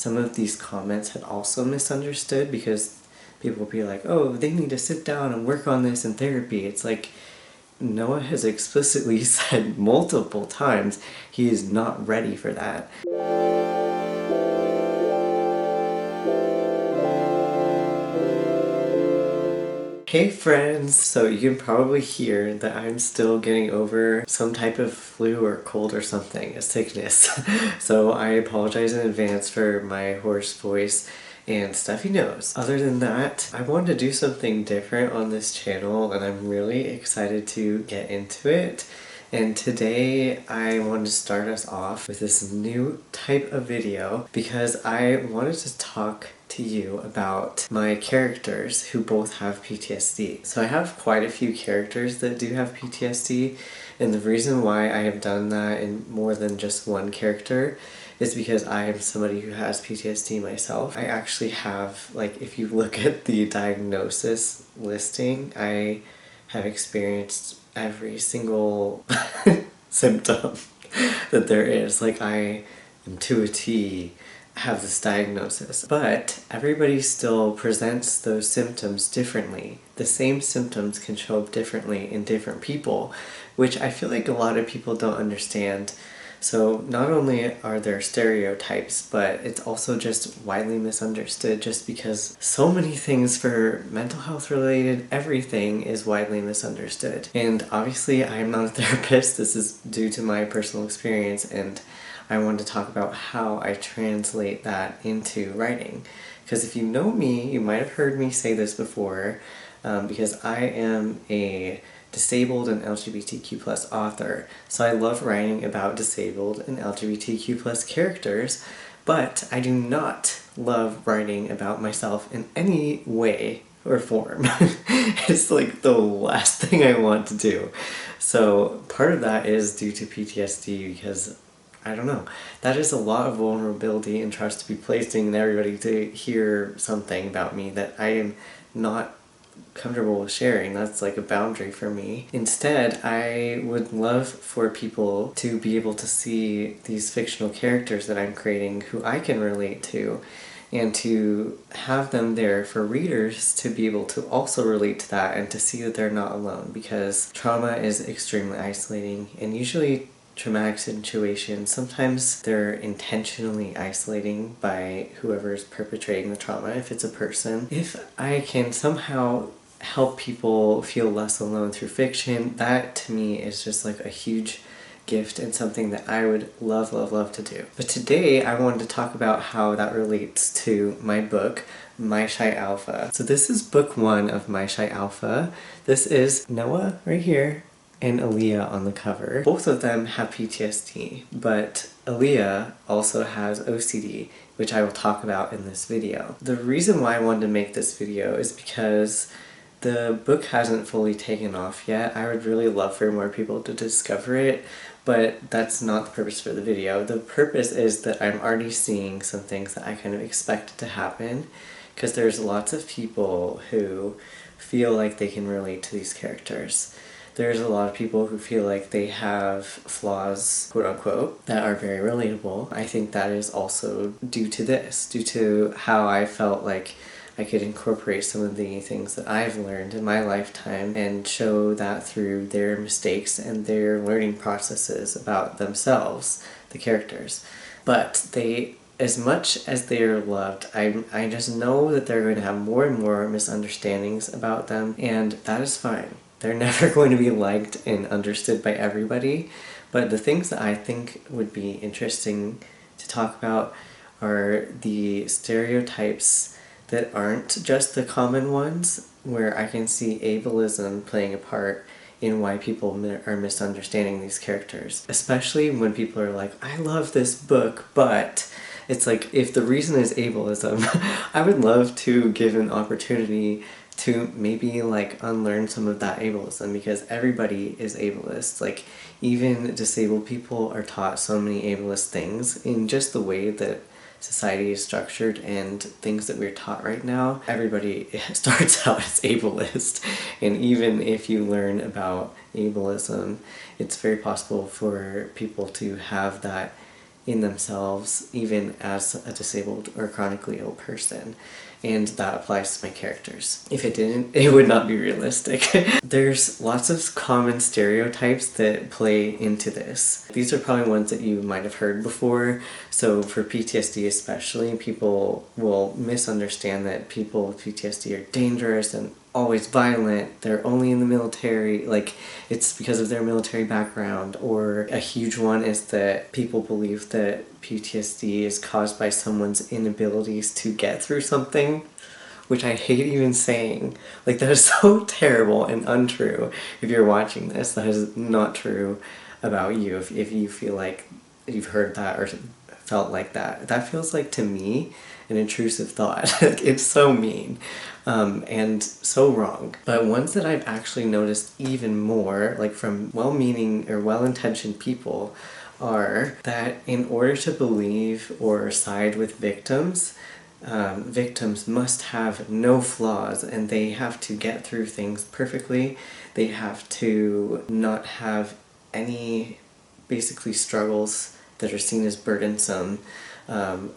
some of these comments had also misunderstood, because people would be like, oh, they need to sit down and work on this in therapy. It's like, Noah has explicitly said multiple times he is not ready for that. Hey friends! So you can probably hear that I'm still getting over some type of flu or cold or something, a sickness. So I apologize in advance for my hoarse voice and stuffy nose. Other than that, I wanted to do something different on this channel and I'm really excited to get into it. And today I wanted to start us off with this new type of video because I wanted to talk to you about my characters who both have PTSD. So I have quite a few characters that do have PTSD, and the reason why I have done that in more than just one character is because I am somebody who has PTSD myself. I actually have, like, if you look at the diagnosis listing, I have experienced every single symptom that there is. Like, I am to a T have this diagnosis, but everybody still presents those symptoms differently. The same symptoms can show up differently in different people, which I feel like a lot of people don't understand. So not only are there stereotypes, but it's also just widely misunderstood, just because so many things for mental health related, everything is widely misunderstood. And obviously I'm not a therapist, this is due to my personal experience, and I wanted to talk about how I translate that into writing. Because if you know me, you might have heard me say this before, because I am a disabled and LGBTQ+ author. So I love writing about disabled and LGBTQ+ characters, but I do not love writing about myself in any way or form. It's like the last thing I want to do. So part of that is due to PTSD, because I don't know, that is a lot of vulnerability and trust to be placing in everybody to hear something about me that I am not comfortable with sharing. That's like a boundary for me. Instead, I would love for people to be able to see these fictional characters that I'm creating who I can relate to, and to have them there for readers to be able to also relate to that and to see that they're not alone, because trauma is extremely isolating, and usually traumatic situations, sometimes they're intentionally isolating by whoever's perpetrating the trauma, if it's a person. If I can somehow help people feel less alone through fiction, that to me is just like a huge gift and something that I would love, love, love to do. But today I wanted to talk about how that relates to my book, My Shy Alpha. So this is book 1 of My Shy Alpha. This is Noah right here and Aaliyah on the cover. Both of them have PTSD, but Aaliyah also has OCD, which I will talk about in this video. The reason why I wanted to make this video is because the book hasn't fully taken off yet. I would really love for more people to discover it, but that's not the purpose for the video. The purpose is that I'm already seeing some things that I kind of expected to happen, because there's lots of people who feel like they can relate to these characters. There's a lot of people who feel like they have flaws, quote unquote, that are very relatable. I think that is also due to this, due to how I felt like I could incorporate some of the things that I've learned in my lifetime and show that through their mistakes and their learning processes about themselves, the characters. But they, as much as they are loved, I just know that they're going to have more and more misunderstandings about them, and that is fine. They're never going to be liked and understood by everybody, but the things that I think would be interesting to talk about are the stereotypes that aren't just the common ones, where I can see ableism playing a part in why people are misunderstanding these characters. Especially when people are like, I love this book, but it's like, if the reason is ableism, I would love to give an opportunity to maybe like unlearn some of that ableism, because everybody is ableist. Like, even disabled people are taught so many ableist things in just the way that society is structured and things that we're taught right now. Everybody starts out as ableist, and even if you learn about ableism, it's very possible for people to have that in themselves, even as a disabled or chronically ill person. And that applies to my characters. If it didn't, it would not be realistic. There's lots of common stereotypes that play into this. These are probably ones that you might have heard before. So for PTSD especially, people will misunderstand that people with PTSD are dangerous and always violent, they're only in the military, like it's because of their military background. Or a huge one is that people believe that PTSD is caused by someone's inabilities to get through something, which I hate even saying. Like, that is so terrible and untrue. If you're watching this, that is not true about you. If you feel like you've heard that or felt like that, that feels like, to me, an intrusive thought. It's so mean and so wrong. But ones that I've actually noticed even more, like from well-meaning or well-intentioned people, are that in order to believe or side with victims, victims must have no flaws and they have to get through things perfectly. They have to not have any, basically, struggles that are seen as burdensome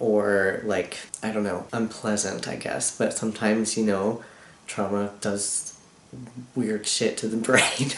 or, like, I don't know, unpleasant, I guess. But sometimes, you know, trauma does weird shit to the brain.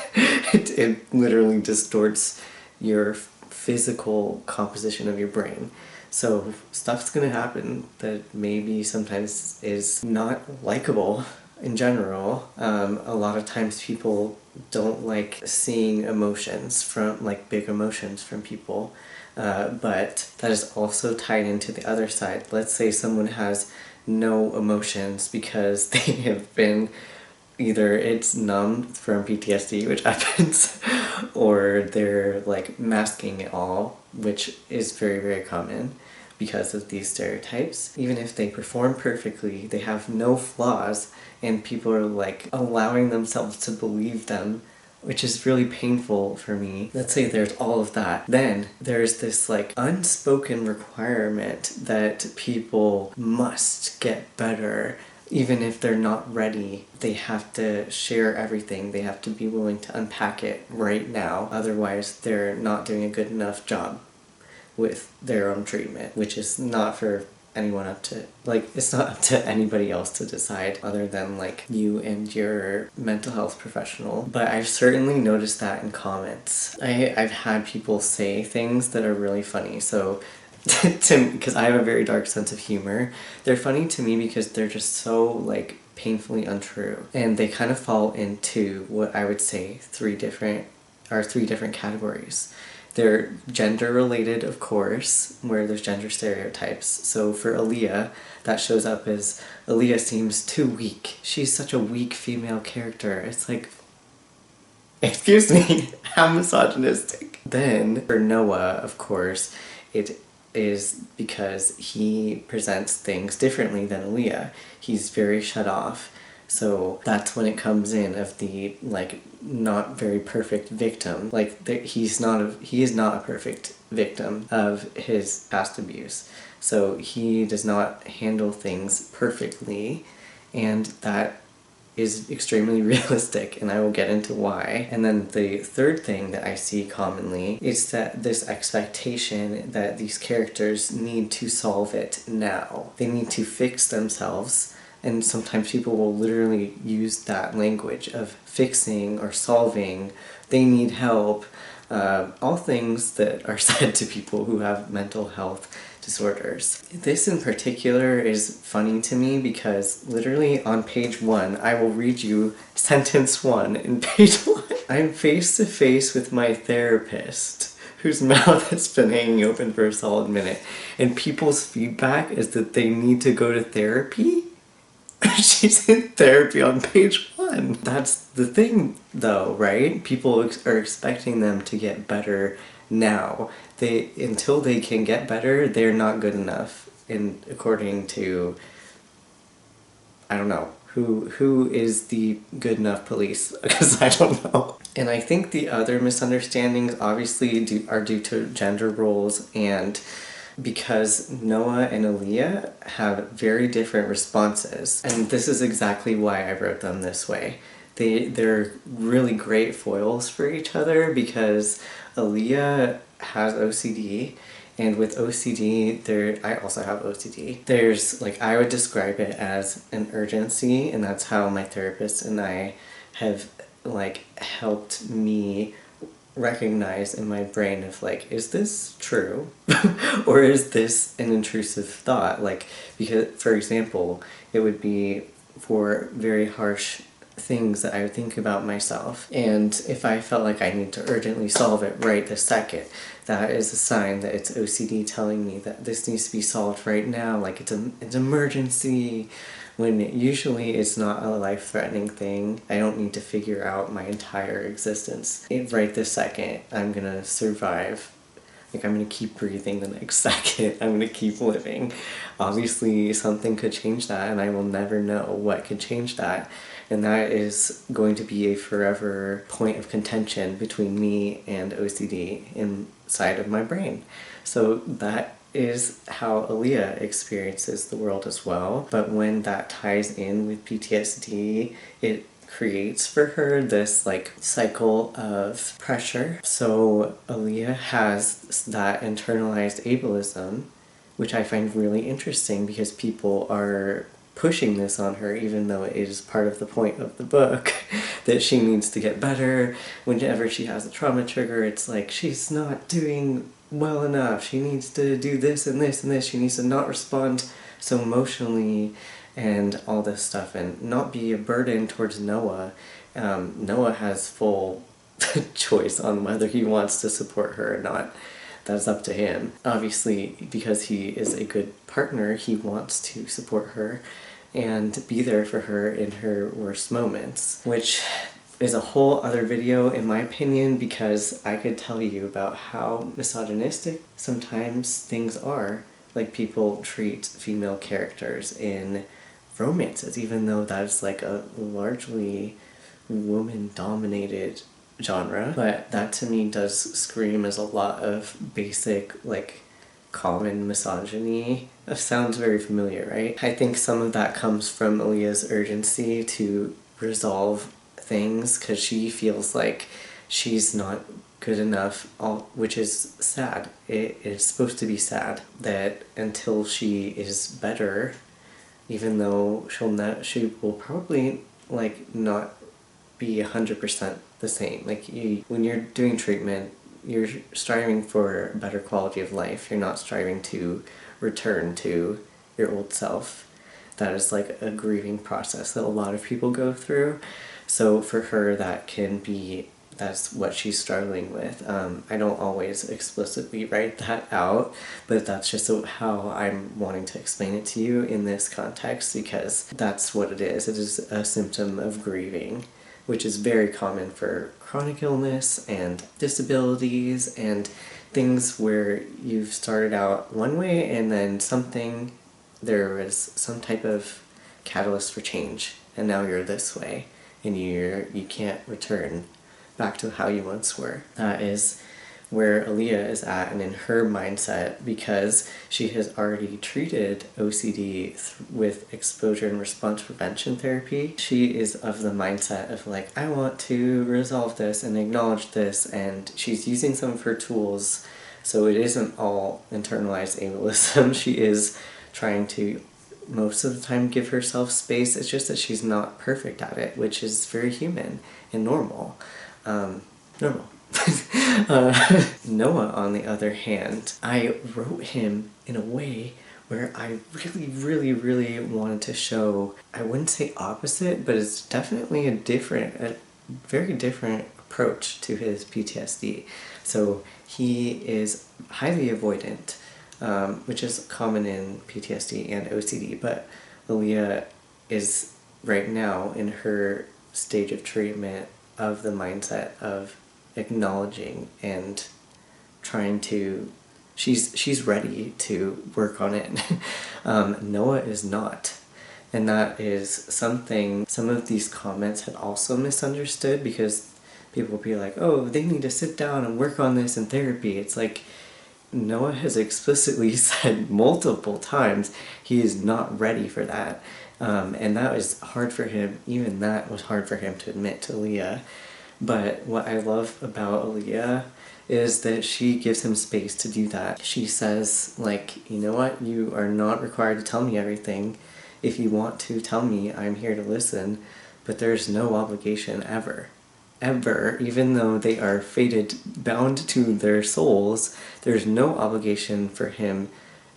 It literally distorts your physical composition of your brain. So stuff's gonna happen that maybe sometimes is not likable in general. A lot of times people don't like seeing emotions from, like, big emotions from people. But that is also tied into the other side. Let's say someone has no emotions because they have been, either it's numbed from PTSD, which happens, or they're, like, masking it all, which is very, very common because of these stereotypes. Even if they perform perfectly, they have no flaws, and people are, like, allowing themselves to believe them, which is really painful for me. Let's say there's all of that. Then there's this, like, unspoken requirement that people must get better. Even if they're not ready, they have to share everything. They have to be willing to unpack it right now. Otherwise, they're not doing a good enough job with their own treatment, which is not for anyone up to, like, it's not up to anybody else to decide other than, like, you and your mental health professional. But I've certainly noticed that in comments. I've had people say things that are really funny. So because I have a very dark sense of humor, they're funny to me because they're just so, like, painfully untrue. And they kind of fall into what I would say three different categories. They're gender related, of course, where there's gender stereotypes. So for Aaliyah, that shows up as, Aaliyah seems too weak. She's such a weak female character. It's like, excuse me, how misogynistic. Then for Noah, of course, it is because he presents things differently than Aaliyah. He's very shut off. So that's when it comes in of the, like, not very perfect victim. Like, he is not a perfect victim of his past abuse. So he does not handle things perfectly, and that is extremely realistic, and I will get into why. And then the third thing that I see commonly is that this expectation that these characters need to solve it now. They need to fix themselves. And sometimes people will literally use that language of fixing or solving. They need help. All things that are said to people who have mental health disorders. This in particular is funny to me because literally on page 1, I will read you sentence 1 in page 1. I'm face to face with my therapist, whose mouth has been hanging open for a solid minute, and people's feedback is that they need to go to therapy? She's in therapy on page 1. That's the thing, though, right? People are expecting them to get better now. Until they can get better, they're not good enough. And according to, I don't know, who is the good enough police? Because I don't know. And I think the other misunderstandings obviously are due to gender roles, and because Noah and Aaliyah have very different responses. And this is exactly why I wrote them this way. They're really great foils for each other because Aaliyah has OCD And with OCD, I also have OCD. There's, like, I would describe it as an urgency, and that's how my therapist and I have, like, helped me recognize in my brain of, like, is this true? Or is this an intrusive thought? Like, because, for example, it would be for very harsh things that I would think about myself, and if I felt like I need to urgently solve it right this second, that is a sign that it's OCD telling me that this needs to be solved right now, like it's an emergency, when usually it's not a life-threatening thing. I don't need to figure out my entire existence. Right this second, I'm gonna survive. Like, I'm gonna keep breathing the next second. I'm gonna keep living. Obviously, something could change that, and I will never know what could change that. And that is going to be a forever point of contention between me and OCD inside of my brain. So that is how Aaliyah experiences the world as well. But when that ties in with PTSD, it creates for her this, like, cycle of pressure. So Aaliyah has that internalized ableism, which I find really interesting because people are pushing this on her, even though it is part of the point of the book that she needs to get better. Whenever she has a trauma trigger, it's like she's not doing well enough. She needs to do this and this and this. She needs to not respond so emotionally and all this stuff, and not be a burden towards Noah. Noah has full choice on whether he wants to support her or not. That's up to him. Obviously, because he is a good partner, he wants to support her and be there for her in her worst moments, which is a whole other video in my opinion, because I could tell you about how misogynistic sometimes things are. Like, people treat female characters in romances, even though that's like a largely woman-dominated genre. But that to me does scream as a lot of basic, like, common misogyny. That sounds very familiar, right? I think some of that comes from Aaliyah's urgency to resolve things, because she feels like she's not good enough, which is sad. It is supposed to be sad that until she is better, even though she will probably, like, not be 100% the same. Like, when you're doing treatment, you're striving for a better quality of life. You're not striving to return to your old self. That is like a grieving process that a lot of people go through. So for her, that's what she's struggling with. I don't always explicitly write that out, but that's just how I'm wanting to explain it to you in this context, because that's what it is. It is a symptom of grieving, which is very common for chronic illness and disabilities and things where you've started out one way and then there was some type of catalyst for change, and now you're this way, and you can't return back to how you once were. That is where Aaliyah is at, and in her mindset, because she has already treated OCD with exposure and response prevention therapy. She is of the mindset of, like, I want to resolve this and acknowledge this, and she's using some of her tools, so it isn't all internalized ableism. She is trying to, most of the time, give herself space. It's just that she's not perfect at it, which is very human and normal. Noah, on the other hand, I wrote him in a way where I really, really, really wanted to show, I wouldn't say opposite, but it's definitely a very different approach to his PTSD. So he is highly avoidant, which is common in PTSD and OCD, but Aaliyah is right now in her stage of treatment of the mindset of acknowledging and trying to, she's ready to work on it. Noah is not. And that is something, some of these comments had also misunderstood, because people will be like, oh, they need to sit down and work on this in therapy. It's like, Noah has explicitly said multiple times he is not ready for that. And that was hard for him, even that was hard for him to admit to Aaliyah. But what I love about Aaliyah is that she gives him space to do that. She says, like, you know what, you are not required to tell me everything. If you want to tell me, I'm here to listen, but there's no obligation ever. Ever, even though they are fated, bound to their souls, there's no obligation for him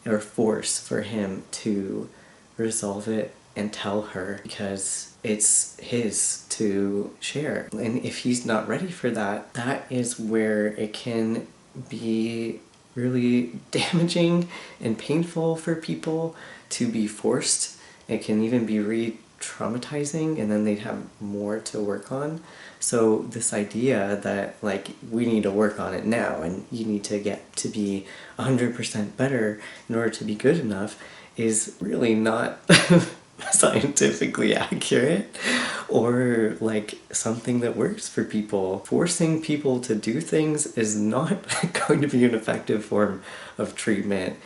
or force for him to resolve it and tell her, because it's his to share. And if he's not ready for that, that is where it can be really damaging and painful for people to be forced. It can even be re-traumatizing, and then they'd have more to work on. So this idea that, like, we need to work on it now and you need to get to be 100% better in order to be good enough is really not scientifically accurate or like something that works for people. Forcing people to do things is not going to be an effective form of treatment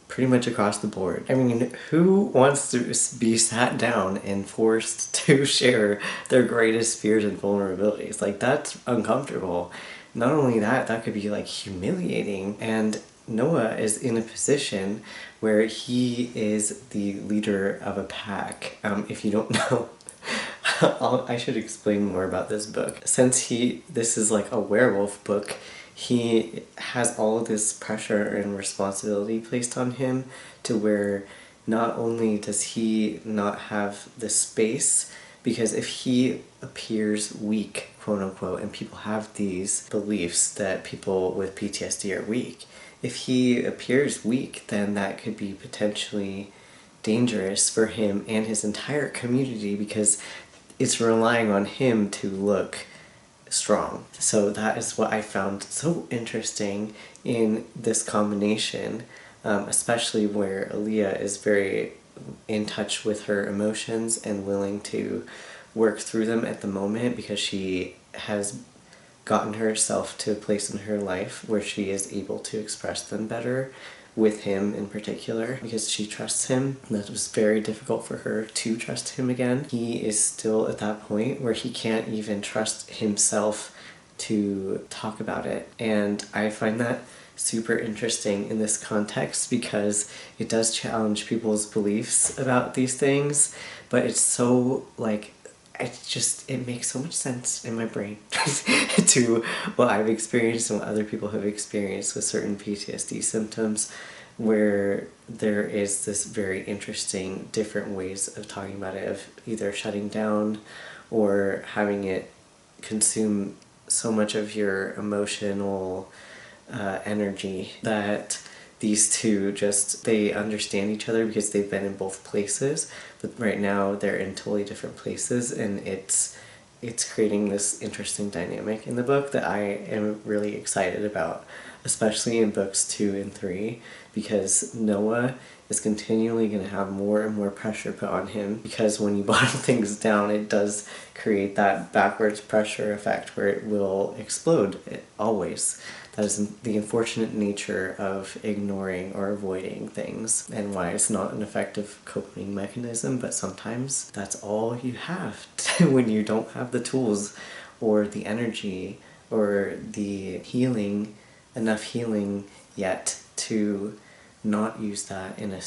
pretty much across the board. I mean, who wants to be sat down and forced to share their greatest fears and vulnerabilities? Like, that's uncomfortable. Not only that, that could be like humiliating. And Noah is in a position where he is the leader of a pack. If you don't know, I should explain more about this book. Since this is like a werewolf book, he has all of this pressure and responsibility placed on him to where not only does he not have the space, because if he appears weak, quote unquote, and people have these beliefs that people with PTSD are weak, if he appears weak, then that could be potentially dangerous for him and his entire community, because it's relying on him to look strong. So that is what I found so interesting in this combination, especially where Aaliyah is very in touch with her emotions and willing to work through them at the moment, because she has gotten herself to a place in her life where she is able to express them better with him in particular, because she trusts him. That was very difficult for her to trust him again. He is still at that point where he can't even trust himself to talk about it. And I find that super interesting in this context, because it does challenge people's beliefs about these things, but it's so like, it makes so much sense in my brain to what I've experienced and what other people have experienced with certain PTSD symptoms, where there is this very interesting different ways of talking about it, of either shutting down or having it consume so much of your emotional energy that these two they understand each other because they've been in both places, but right now they're in totally different places, and it's creating this interesting dynamic in the book that I am really excited about, especially in books 2 and 3, because Noah is continually going to have more and more pressure put on him, because when you bottom things down, it does create that backwards pressure effect where it will explode, always. That is the unfortunate nature of ignoring or avoiding things, and why it's not an effective coping mechanism, but sometimes that's all you have when you don't have the tools or the energy or the healing, enough healing yet to not use that in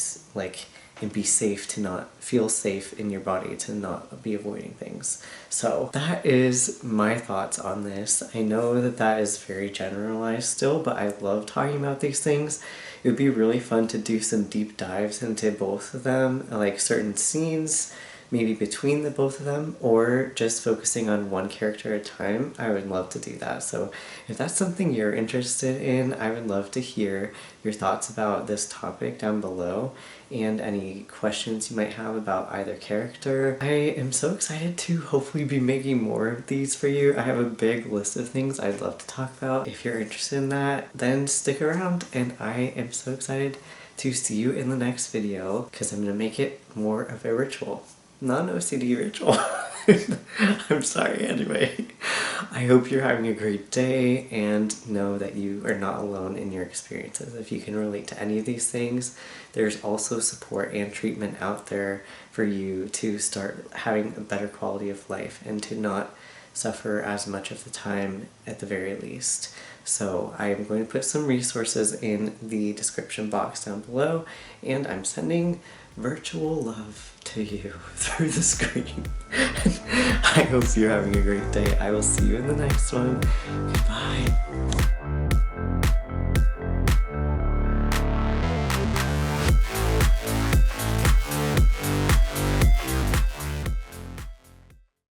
and be safe, to not feel safe in your body, to not be avoiding things. So that is my thoughts on this. I know that is very generalized still, but I love talking about these things. It would be really fun to do some deep dives into both of them, like certain scenes, maybe between the both of them, or just focusing on one character at a time. I would love to do that. So if that's something you're interested in, I would love to hear your thoughts about this topic down below, and any questions you might have about either character. I am so excited to hopefully be making more of these for you. I have a big list of things I'd love to talk about. If you're interested in that, then stick around, and I am so excited to see you in the next video, because I'm going to make it more of a ritual. Not an OCD ritual. I'm sorry, anyway. I hope you're having a great day, and know that you are not alone in your experiences. If you can relate to any of these things, there's also support and treatment out there for you to start having a better quality of life, and to not suffer as much of the time at the very least. So I'm going to put some resources in the description box down below, and I'm sending virtual love to you through the screen. I hope you're having a great day. I will see you in the next one. Goodbye.